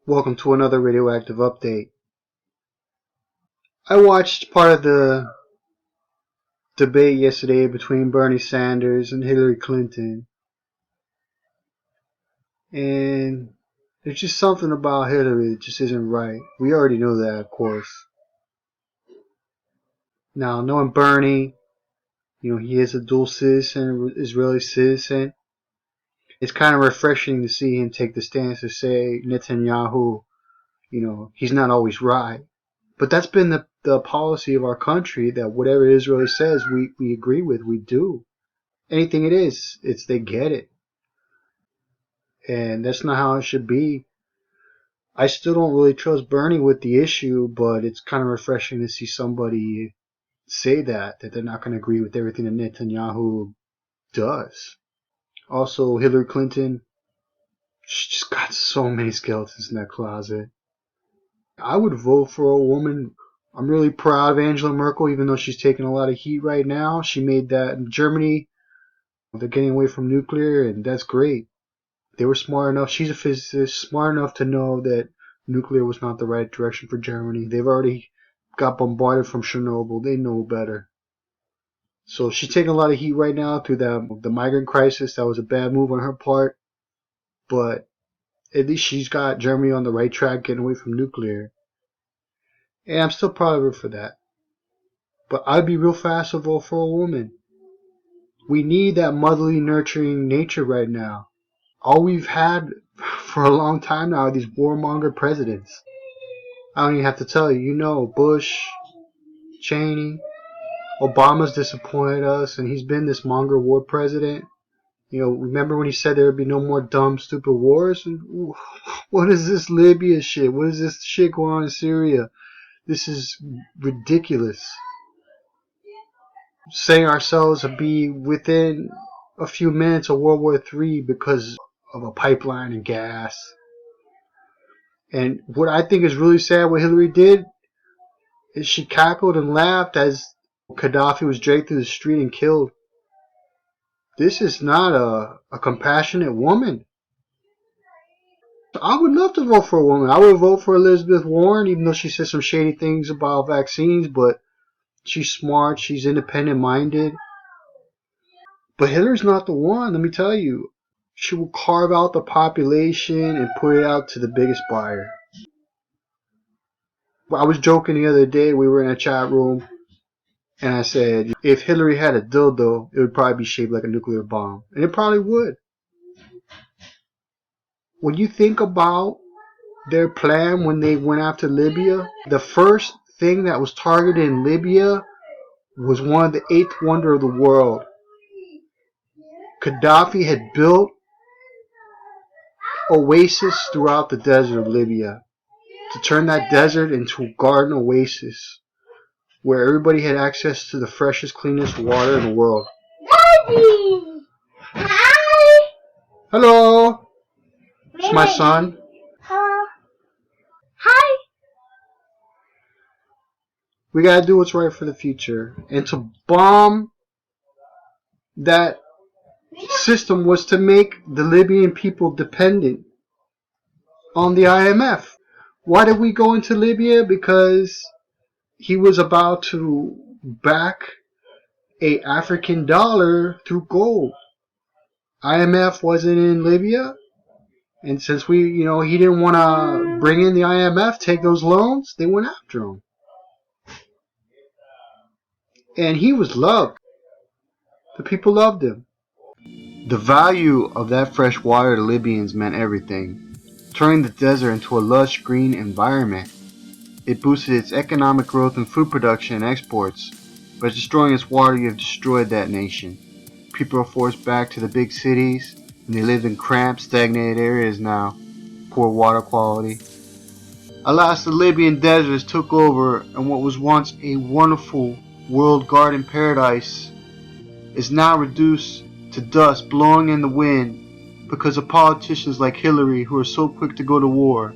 Welcome to another radioactive update. I watched part of the debate yesterday between Bernie Sanders and Hillary Clinton. And there's just something about Hillary that just isn't right. We already know that, of course. Now, knowing Bernie, he is a dual citizen, Israeli citizen. It's kind of refreshing to see him take the stance to say Netanyahu, he's not always right. But that's been the policy of our country, that whatever Israel says, we agree with, we do. Anything it is, they get it. And that's not how it should be. I still don't really trust Bernie with the issue, but it's kind of refreshing to see somebody say that they're not going to agree with everything that Netanyahu does. Also, Hillary Clinton, she just got so many skeletons in that closet. I would vote for a woman. I'm really proud of Angela Merkel, even though she's taking a lot of heat right now. She made that in Germany. They're getting away from nuclear, and that's great. They were smart enough. She's a physicist, smart enough to know that nuclear was not the right direction for Germany. They've already got bombarded from Chernobyl. They know better. So she's taking a lot of heat right now through the migrant crisis. That was a bad move on her part. But at least she's got Germany on the right track, getting away from nuclear. And I'm still proud of her for that. But I'd be real fast to vote for a woman. We need that motherly, nurturing nature right now. All we've had for a long time now are these warmonger presidents. I don't even have to tell you. Bush, Cheney, Obama's disappointed us, and he's been this monger war president. Remember when he said there would be no more dumb, stupid wars? What is this Libya shit? What is this shit going on in Syria? This is ridiculous. Saying ourselves to be within a few minutes of World War III because of a pipeline and gas. And what I think is really sad what Hillary did is she cackled and laughed as Gaddafi was dragged through the street and killed. This is not a compassionate woman. I would love to vote for a woman. I would vote for Elizabeth Warren, even though she said some shady things about vaccines, but she's smart, she's independent-minded. But Hillary's not the one, let me tell you. She will carve out the population and put it out to the biggest buyer. I was joking the other day, we were in a chat room, and I said, if Hillary had a dildo, it would probably be shaped like a nuclear bomb. And it probably would. When you think about their plan when they went after Libya, the first thing that was targeted in Libya was one of the eighth wonder of the world. Gaddafi had built oasis throughout the desert of Libya to turn that desert into a garden oasis where everybody had access to the freshest, cleanest water in the world. Daddy! Hi! Hello! It's my son. Hi! We gotta do what's right for the future. And to bomb that system was to make the Libyan people dependent on the IMF. Why did we go into Libya? Because he was about to back a African dollar through gold. IMF wasn't in Libya, and since he didn't want to bring in the IMF, take those loans, they went after him. And he was loved. The people loved him. The value of that fresh water to Libyans meant everything, turning the desert into a lush green environment. It boosted its economic growth in food production and exports. By destroying its water, you have destroyed that nation. People are forced back to the big cities, and they live in cramped, stagnated areas now. Poor water quality. Alas, the Libyan deserts took over, and what was once a wonderful world garden paradise is now reduced to dust blowing in the wind because of politicians like Hillary who are so quick to go to war.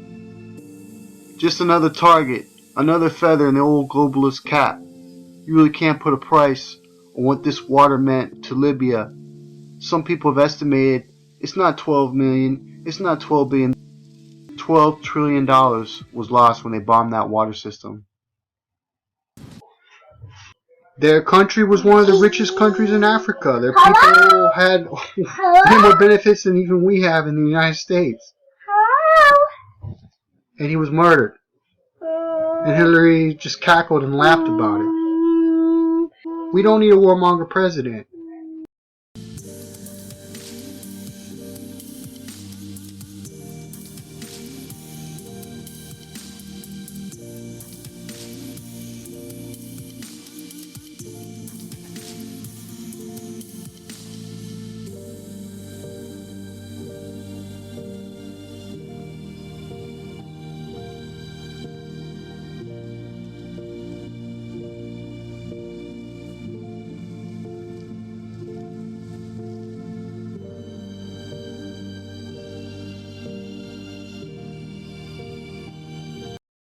Just another target, another feather in the old globalist cap. You really can't put a price on what this water meant to Libya. Some people have estimated it's not 12 million, it's not 12 billion, $12 trillion was lost when they bombed that water system. Their country was one of the richest countries in Africa. Their people had way more benefits than even we have in the United States. And he was murdered. And Hillary just cackled and laughed about it. We don't need a warmonger president.